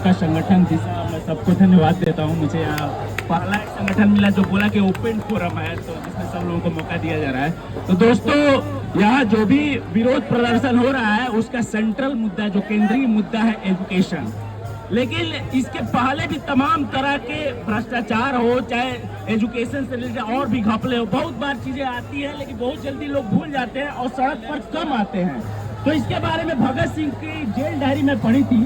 का संगठन दिशा, मैं सबको धन्यवाद देता हूँ। मुझे यहाँ पहला एक संगठन मिला जो बोला कि ओपन फोरम है, तो जिसमें सब लोगों को मौका दिया जा रहा है। तो दोस्तों, यहाँ जो भी विरोध प्रदर्शन हो रहा है उसका सेंट्रल मुद्दा, जो केंद्रीय मुद्दा है, एजुकेशन। लेकिन इसके पहले भी तमाम तरह के भ्रष्टाचार हो, चाहे एजुकेशन से रिलेटेड और भी घपले हो, बहुत बार चीजें आती है, लेकिन बहुत जल्दी लोग भूल जाते हैं और सड़क पर कम आते हैं। तो इसके बारे में भगत सिंह की जेल डायरी में पढ़ी थी,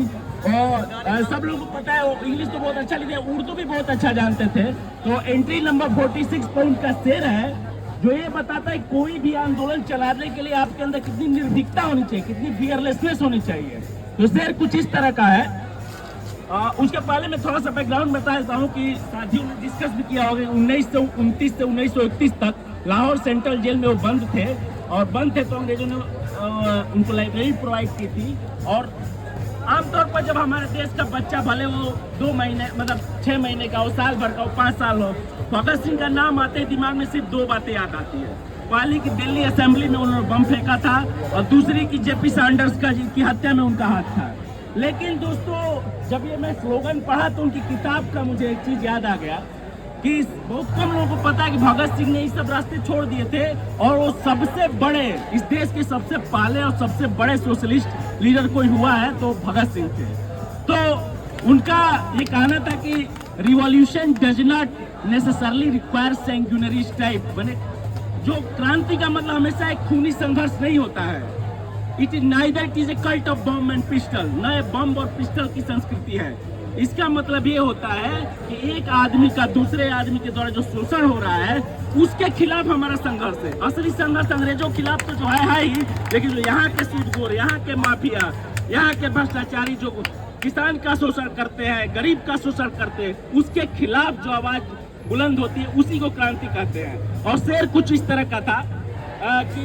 और सब लोगों को पता है, वो इंग्लिश तो बहुत अच्छा लिखते हैं, उर्दू भी बहुत अच्छा जानते थे। तो एंट्री नंबर 46 पर उनका शेर है, जो ये बताता है कोई भी आंदोलन चलाने के लिए आपके अंदर कितनी निर्भीकता होनी चाहिए, कितनी फियरलेसनेस होनी चाहिए। तो शेर कुछ इस तरह का है। उसके पहले मैं थोड़ा सा बैकग्राउंड बता देता हूँ कि साथियों ने डिस्कस भी किया होगा। 1929 से 1931 तक लाहौर सेंट्रल जेल में वो बंद थे, और बंद थे तो अंग्रेजों ने उनको लाइब्रेरी प्रोवाइड की थी। और आमतौर पर जब हमारे देश का बच्चा, भले वो 2 महीने मतलब 6 महीने का हो, साल भर का हो, 5 साल हो, भगत सिंह का नाम आते ही दिमाग में सिर्फ 2 बातें याद आती है। पहली की दिल्ली असेंबली में उन्होंने बम फेंका था, और दूसरी की जेपी सैंडर्स का की हत्या में उनका हाथ था। लेकिन दोस्तों, जब ये मैं स्लोगन पढ़ा तो उनकी किताब का मुझे एक चीज याद आ गया कि बहुत कम लोगों को पता है कि भगत सिंह ने ये सब रास्ते छोड़ दिए थे, और वो सबसे बड़े, इस देश के सबसे पहले और सबसे बड़े सोशलिस्ट लीडर कोई हुआ है तो भगत सिंह थे। तो उनका ये कहना था कि revolution does not necessarily require sanguinary type, बने जो क्रांति का मतलब हमेशा एक खूनी संघर्ष नहीं होता है। It is neither, it is a cult of bomb and pistol, न बम और पिस्टल की संस्कृति है। इसका मतलब ये होता है कि एक आदमी का दूसरे आदमी के द्वारा जो शोषण हो रहा है उसके खिलाफ हमारा संघर्ष है। असली संघर्ष अंग्रेजों के खिलाफ तो जो है ही, लेकिन जो यहाँ के सूदखोर, यहाँ के माफिया, यहाँ के भ्रष्टाचारी जो किसान का शोषण करते हैं, गरीब का शोषण करते हैं, उसके खिलाफ जो आवाज बुलंद होती है उसी को क्रांति कहते हैं। और शेर कुछ इस तरह का था कि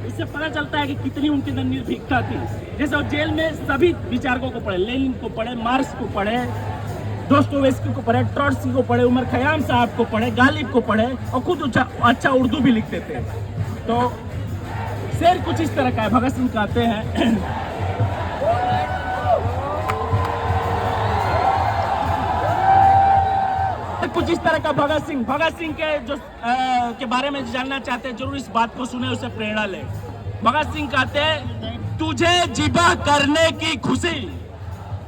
इससे पता चलता है कि कितनी उनके अंदर निर्भीकता थी। जैसे वो जेल में सभी विचारकों को पढ़े, लेनिन को पढ़े, मार्क्स को पढ़े, दोस्तोयेव्स्की को पढ़े, ट्रॉट्स्की को पढ़े, उमर खयाम साहब को पढ़े, गालिब को पढ़े, और खुद अच्छा उर्दू भी लिखते थे। तो शेर कुछ इस तरह का है, भगत सिंह कहते हैं कुछ इस तरह का भगत सिंह के जो के बारे में जानना चाहते हैं, जरूर इस बात को सुने, उसे प्रेरणा ले। भगत सिंह कहते हैं, तुझे जिबा करने की खुशी,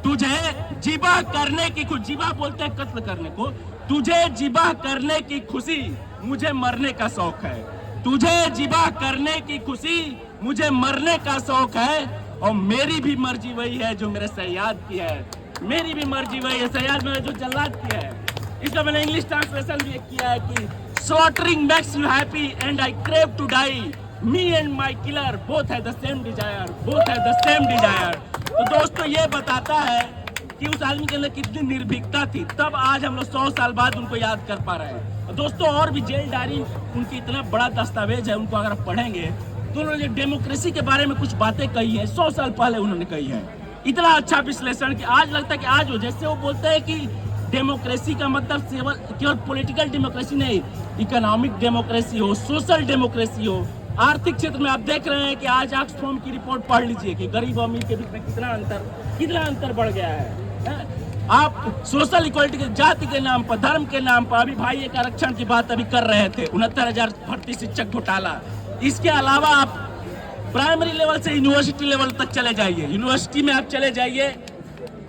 तुझे जिबा करने की खुशी, जिबा बोलते हैं कत्ल करने को, तुझे जिबा करने की खुशी, मुझे मरने का शौक है। तुझे जिबा करने की खुशी, मुझे मरने का शौक है, और मेरी भी मर्जी वही है जो मेरे सयाद की है। मेरी भी मर्जी वही है, सयाद मेरे जो जल्लाद की है। इसका मैंने इंग्लिश ट्रांसलेशन भी किया है कि slaughtering makes you happy and I crave to die. Me and my killer both have the same desire. Both have the same desire. तो दोस्तों, ये बताता है कि उस आदमी के अंदर कितनी निर्भीकता थी, तब आज हम लोग 100 साल बाद उनको याद कर पा रहे हैं। दोस्तों, और भी जेल डायरी उनकी इतना बड़ा दस्तावेज है, उनको अगर आप पढ़ेंगे तो उन्होंने डेमोक्रेसी के बारे में कुछ बातें कही है, 100 साल पहले उन्होंने कही है। इतना अच्छा विश्लेषण कि आज लगता है कि आज हो, जैसे वो बोलते हैं कि डेमोक्रेसी का मतलब केवल पॉलिटिकल डेमोक्रेसी नहीं, इकोनॉमिक डेमोक्रेसी हो, सोशल डेमोक्रेसी हो, आर्थिक क्षेत्र में आप देख रहे हैं कि आज ऑक्सफैम की रिपोर्ट पढ़ लीजिए कि गरीब और अमीर के बीच में कितना अंतर बढ़ गया है। आप सोशल इक्वलिटी के, जाति के नाम पर, धर्म के नाम पर, अभी भाई एक आरक्षण की बात अभी कर रहे थे, 69,000 भर्ती शिक्षक घोटाला। इसके अलावा आप प्राइमरी लेवल से यूनिवर्सिटी लेवल तक चले जाइए, यूनिवर्सिटी में आप चले जाइए,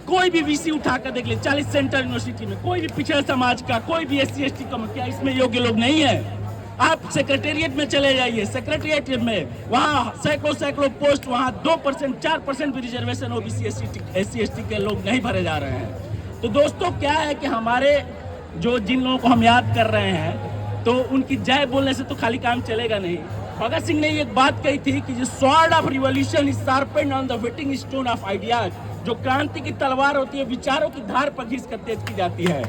कोई भी वीसी उठाकर देख ले, 40 सेंट्रल यूनिवर्सिटी में कोई भी पिछड़े समाज का, कोई भी SC ST का, क्या इसमें योग्य लोग नहीं है? आप सेक्रेटेरिएट में चले जाइए, सेक्रेटेरिएट में वहाँ सैकड़ों पोस्ट, वहाँ 2%, 4% भी रिजर्वेशन OBC SC ST के लोग नहीं भरे जा रहे हैं। तो दोस्तों, क्या है कि हमारे जिन लोगों को हम याद कर रहे हैं, तो उनकी जय बोलने से तो खाली काम चलेगा नहीं। भगत सिंह ने एक बात कही थी कि sword of revolution is sharpened on the waiting stone of ideas. जो क्रांति की तलवार होती है, विचारों की धार पर घिस कर तेज की जाती है।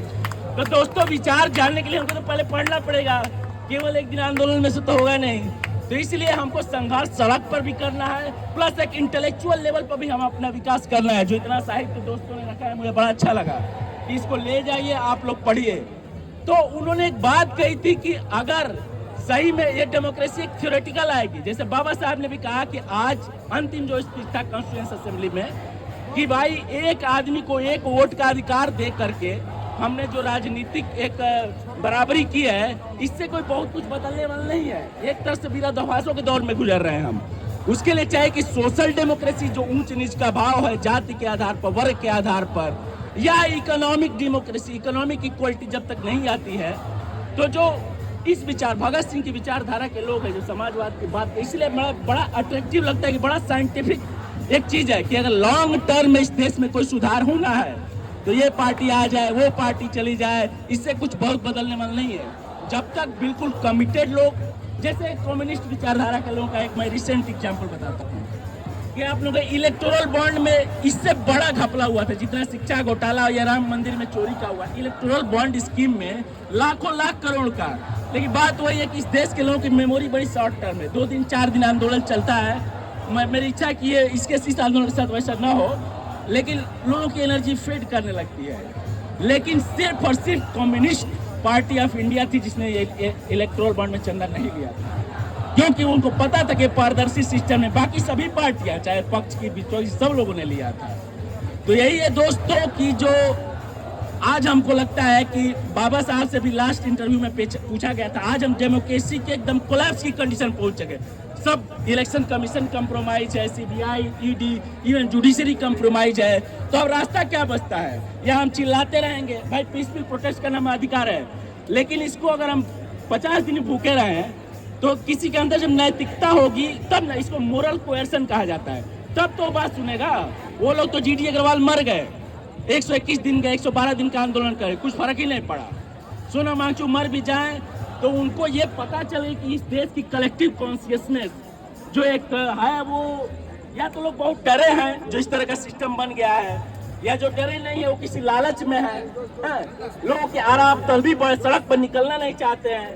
तो दोस्तों, विचार जानने के लिए हमको तो पहले पढ़ना पड़ेगा, केवल एक दिन आंदोलन में से तो होगा नहीं। तो इसलिए हमको संघर्ष सड़क पर भी करना है, प्लस एक इंटेलेक्चुअल लेवल पर भी हम अपना विकास करना है। जो इतना साहित्य दोस्तों ने रखा है, मुझे बड़ा अच्छा लगा कि इसको ले जाइए, आप लोग पढ़िए। तो उन्होंने एक बात कही थी कि अगर सही में ये डेमोक्रेसी एक थ्योरेटिकल आएगी, जैसे बाबा साहब ने भी कहा कि आज अंतिम जो स्पीच था कॉन्स्टिट्यूएंट असेंबली में, कि भाई एक आदमी को एक वोट का अधिकार दे करके हमने जो राजनीतिक एक बराबरी की है, इससे कोई बहुत कुछ बदलने वाला नहीं है। एक तरह से विरोधाभासों के दौर में गुजर रहे हैं हम। उसके लिए चाहे कि सोशल डेमोक्रेसी जो ऊंच नीच का भाव है जाति के आधार पर, वर्ग के आधार पर, या इकोनॉमिक डेमोक्रेसी, इकोनॉमिक इक्वलिटी जब तक नहीं आती है, तो जो इस विचार भगत सिंह की विचारधारा के लोग हैं जो समाजवाद की बात, इसलिए बड़ा अट्रैक्टिव लगता है कि बड़ा साइंटिफिक एक चीज है कि अगर लॉन्ग टर्म में इस देश में कोई सुधार होना है तो ये पार्टी आ जाए, वो पार्टी चली जाए, इससे कुछ बहुत बदलने वाला नहीं है। जब तक बिल्कुल कमिटेड लोग, जैसे कम्युनिस्ट विचारधारा के लोगों का एक मैं रिसेंट एग्जाम्पल बताता हूँ कि आप लोगों के इलेक्टोरल बॉन्ड में इससे बड़ा घपला हुआ था जितना शिक्षा घोटाला या राम मंदिर में चोरी का हुआ। इलेक्टोरल बॉन्ड स्कीम में लाखों लाख करोड़ का, लेकिन बात वही है कि इस देश के लोगों की मेमोरी बड़ी शॉर्ट टर्म है। 2 दिन 4 दिन आंदोलन चलता है। मेरी इच्छा है कि ये इसके इस आंदोलन के साथ वैसा ना हो, लेकिन लोगों की एनर्जी फेड करने लगती है। लेकिन सिर्फ और सिर्फ कम्युनिस्ट पार्टी ऑफ इंडिया थी जिसने ये इलेक्टोरल बॉन्ड में चंदा नहीं लिया था, क्योंकि उनको पता था कि पारदर्शी सिस्टम में बाकी सभी पार्टियां, चाहे पक्ष की विपक्ष, सब लोगों ने लिया था। तो यही है दोस्तों की जो आज हमको लगता है कि बाबा साहब से भी लास्ट इंटरव्यू में पूछा गया था, आज हम डेमोक्रेसी के एकदम कोलैप्स की कंडीशन पहुंच गए। सब इलेक्शन कमीशन कंप्रोमाइज है, CBI, ED, even judiciary compromise है। तो अब रास्ता क्या बचता है? या हम चिल्लाते रहेंगे, भाई पीसफुल प्रोटेस्ट करना हमारा अधिकार है, लेकिन इसको अगर हम 50 दिन भूखे रहे हैं तो किसी के अंदर जब नैतिकता होगी तब ना, इसको मोरल कोएर्सन कहा जाता है, तब तो बात सुनेगा। वो लोग तो जीडी अग्रवाल मर गए, 121 दिन का 112 दिन का आंदोलन करे, कुछ फर्क ही नहीं पड़ा। सोना मांगचू मर भी जाए तो उनको ये पता चले कि इस देश की कलेक्टिव कॉन्शियसनेस जो एक है, वो या तो लोग बहुत डरे हैं जो इस तरह का सिस्टम बन गया है, या जो डरे नहीं है वो किसी लालच में है। लोगों के आराम तलबी पर सड़क पर निकलना नहीं चाहते हैं।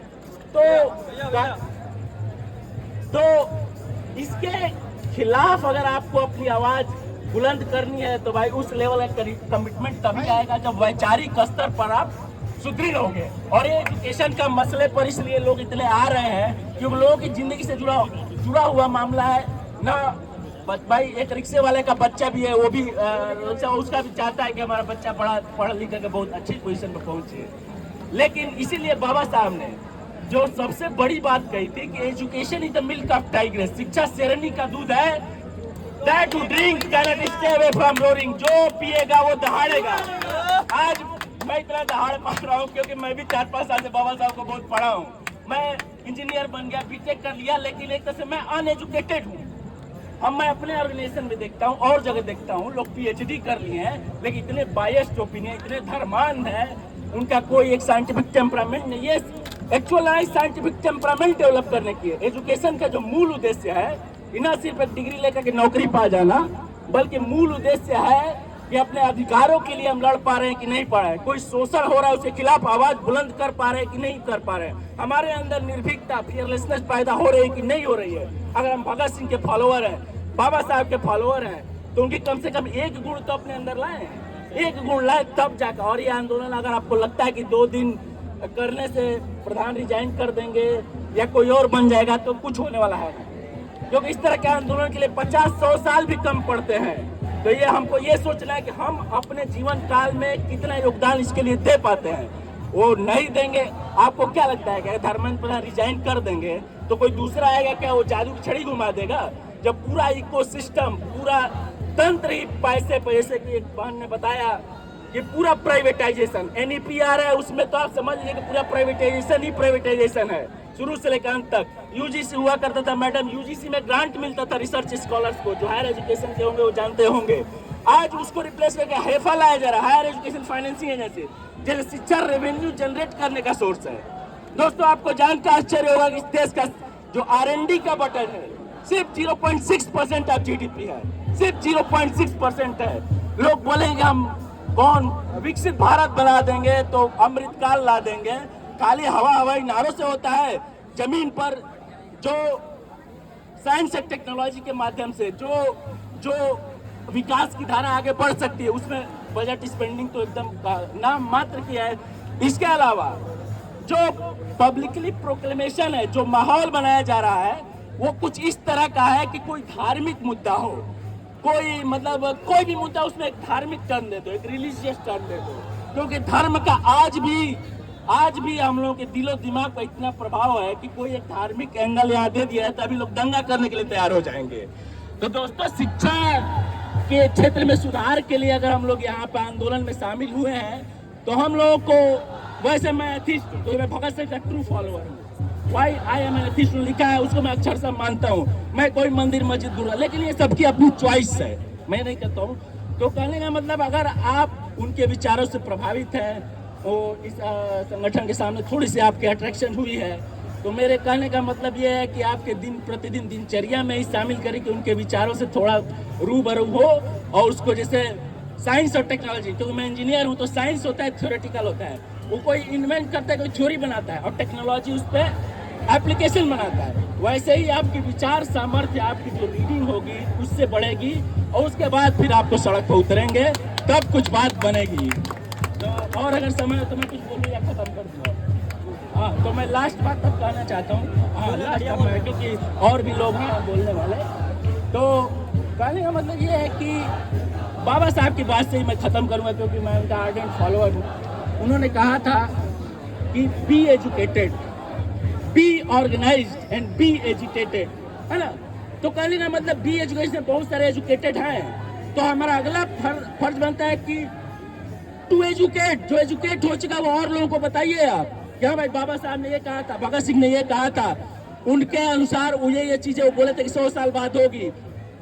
तो इसके खिलाफ अगर आपको अपनी आवाज बुलंद करनी है तो भाई उस लेवल का कमिटमेंट तभी आएगा जब वैचारिक स्तर पर आप सुदृढ़ होंगे। और ये एजुकेशन का मसले पर इसलिए लोग इतने आ रहे हैं क्योंकि लोगों की जिंदगी से जुड़ा हुआ मामला है ना। भाई एक रिक्शे वाले का बच्चा भी है, वो भी उसका भी चाहता है कि हमारा बच्चा पढ़ लिख कर बहुत अच्छी पोजीशन पर पहुंचे। लेकिन इसीलिए बाबा साहब ने जो सबसे बड़ी बात कही थी कि education is the milk of tiger, शिक्षा शेरनी का दूध है। That who drink cannot stay away from roaring, जो पिएगा वो दहाड़ेगा। आज मैं इतना दहाड़ मार रहा हूँ क्योंकि मैं भी 4-5 साल से बाबा साहब को बहुत पढ़ा हूँ। मैं इंजीनियर बन गया, बीटेक कर लिया, लेकिन एक तरह से मैं अनएजुकेटेड हूँ। अब मैं अपने ऑर्गेनाइजेशन में देखता हूँ और जगह देखता हूँ, लोग पीएचडी कर लिए हैं लेकिन इतने बायस्ड ओपिनियन, इतने धर्मांध है, उनका कोई एक साइंटिफिक टेम्परामेंट नहीं। ये एक्चुअलाइज साइंटिफिक टेम्परामेंट डेवलप करने की है। एजुकेशन का जो मूल उद्देश्य है ना सिर्फ एक डिग्री लेकर के नौकरी पा जाना, बल्कि मूल उद्देश्य है कि अपने अधिकारों के लिए हम लड़ पा रहे हैं कि नहीं पा रहे हैं, कोई शोषण हो रहा है उसके खिलाफ आवाज बुलंद कर पा रहे हैं कि नहीं कर पा रहे हैं, हमारे अंदर निर्भीकता, फियरलेसनेस पैदा हो रही है कि नहीं हो रही है। अगर हम भगत सिंह के फॉलोअर हैं, बाबा साहब के फॉलोअर हैं, तो उनकी कम से कम एक गुण तो अपने अंदर लाए, एक गुण लाए तब जाकर। और ये आंदोलन अगर आपको लगता है कि 2 दिन करने से प्रधान रिजाइन कर देंगे या कोई और बन जाएगा, तो कुछ होने वाला है, क्योंकि इस तरह के आंदोलन के लिए 50-100 साल भी कम पड़ते हैं। तो ये हमको ये सोचना है कि हम अपने जीवन काल में कितना योगदान इसके लिए दे पाते हैं। वो नहीं देंगे, आपको क्या लगता है कि धर्मेंद्र प्रधान रिजाइन कर देंगे तो कोई दूसरा आएगा क्या, वो जादू की छड़ी घुमा देगा? जब पूरा इकोसिस्टम, पूरा तंत्र ही पैसे पर, जैसे कि एक बहन ने बताया कि पूरा प्राइवेटाइजेशन NEPR है, उसमें तो आप समझ लीजिए कि पूरा प्राइवेटाइजेशन ही प्राइवेटाइजेशन है शुरू से लेकर अंत तक। यूजीसी हुआ करता था मैडम, यूजीसी में ग्रांट मिलता था रिसर्च स्कॉलर्स को, जो हायर एजुकेशन के होंगे वो जानते होंगे। आज उसको रिप्लेस करके हेफा लाया जा रहा है, हायर एजुकेशन फाइनेंसिंग एजेंसी, जैसे शिक्षा रेवेन्यू जनरेट करने का सोर्स है। दोस्तों आपको जानकर आश्चर्य होगा कि इस देश का जो R&D का बटन है सिर्फ 0.6% ऑफ GDP है, सिर्फ 0.6% है। लोग बोलेंगे हम कौन विकसित भारत बना देंगे तो अमृतकाल ला देंगे, खाली हवाई नारों से होता है। जमीन पर जो साइंस एंड टेक्नोलॉजी के माध्यम से जो विकास की धारा आगे बढ़ सकती है, उसमें बजट स्पेंडिंग तो एकदम नाम मात्र की है। इसके अलावा जो पब्लिकली प्रोक्लेमेशन है, जो माहौल बनाया जा रहा है, वो कुछ इस तरह का है कि कोई धार्मिक मुद्दा हो, कोई मतलब कोई भी मुद्दा उसमें एक धार्मिक टर्न दे दो, एक रिलीजियस टर्न दे दो, क्योंकि धर्म का आज भी हम लोगों के दिलो दिमाग पर इतना प्रभाव है कि कोई एक धार्मिक एंगल यहाँ दे दिया है तो अभी लोग दंगा करने के लिए तैयार हो जाएंगे। तो दोस्तों, शिक्षा के क्षेत्र में सुधार के लिए अगर हम लोग यहाँ पे आंदोलन में शामिल हुए हैं तो हम लोगों को, वैसे मैं एथिस्ट हूँ, तो मैं भगत सिंह का ट्रू फॉलोअर हूँ। वाई आई एम एथिस्ट लिखा है, उसको मैं अक्षर से मानता हूँ। मैं कोई मंदिर मस्जिद गुरु, लेकिन ये सबकी अपनी चॉइस है, मैं नहीं कहता हूँ। तो कहने का मतलब, अगर आप उनके विचारों से प्रभावित हैं, तो इस संगठन के सामने थोड़ी सी आपकी अट्रैक्शन हुई है, तो मेरे कहने का मतलब ये है कि आपके दिन प्रतिदिन दिनचर्या में ही शामिल करें कि उनके विचारों से थोड़ा रूबरू हो, और उसको जैसे साइंस और टेक्नोलॉजी, क्योंकि मैं इंजीनियर हूँ तो साइंस होता है, थ्योरेटिकल होता है, वो कोई इन्वेंट करता है, कोई थ्योरी बनाता है, और टेक्नोलॉजी उस पर एप्लीकेशन बनाता है। वैसे ही आपकी विचार सामर्थ्य, आपकी जो रीडिंग होगी उससे बढ़ेगी, और उसके बाद फिर आपको सड़क पर उतरेंगे, तब कुछ बात बनेगी। तो और अगर समय हो तो मैं कुछ बोलूँ या खत्म कर दूँ? हाँ, तो मैं लास्ट बात तब कहना चाहता हूँ, हाँ लास्ट में, क्योंकि और भी लोग हैं बोलने वाले। तो कहने का मतलब ये है कि बाबा साहब की बात से ही मैं ख़त्म करूँगा, क्योंकि मैं उनका आर्डेंट फॉलोअर हूँ। उन्होंने कहा था कि be educated, be organised and be educated, है ना। तो कहने का मतलब बी एजुकेशन, बहुत सारे एजुकेटेड हैं, तो हमारा अगला फर्ज बनता है कि टू एजुकेट, जो एजुकेट हो चुका वो और लोगों को बताइए आप, क्या भाई बाबा साहब ने ये कहा था, भगत सिंह ने ये कहा था, उनके अनुसार वो ये चीजें वो बोले थे कि 100 साल बाद होगी,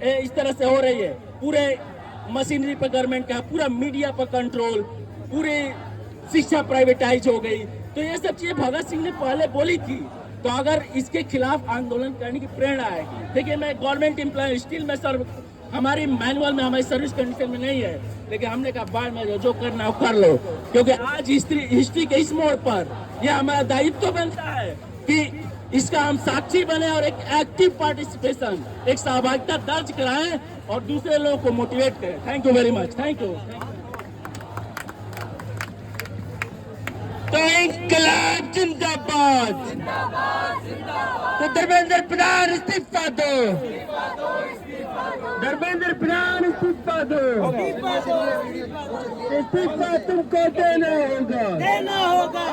इस तरह से हो रही है। पूरे मशीनरी पर गवर्नमेंट का, पूरा मीडिया पर कंट्रोल, पूरी शिक्षा प्राइवेटाइज हो गई, तो ये सब चीजें भगत सिंह ने पहले बोली थी। तो अगर इसके खिलाफ आंदोलन करने की प्रेरणा आएगी, देखिए मैं गवर्नमेंट एम्प्लॉय, स्टिल मैं सर्व, हमारी मैनुअल में हमारी सर्विस कंडीशन में नहीं है, लेकिन हमने कहा बाद में जो करना हो कर लो, क्योंकि आज हिस्ट्री के इस मोड़ पर यह हमारा दायित्व बनता है कि इसका हम साक्षी बने और एक एक्टिव पार्टिसिपेशन, एक सहभागिता दर्ज कराएं और दूसरे लोगों को मोटिवेट करें। Thank you very much, thank you. तो इंकलाब जिंदाबाद, तो धर्मेंद्र प्रधान इस्तीफा दो, धर्मेंद्र प्रधान इस्तीफा दो, इस्तीफा तुमको देना होगा।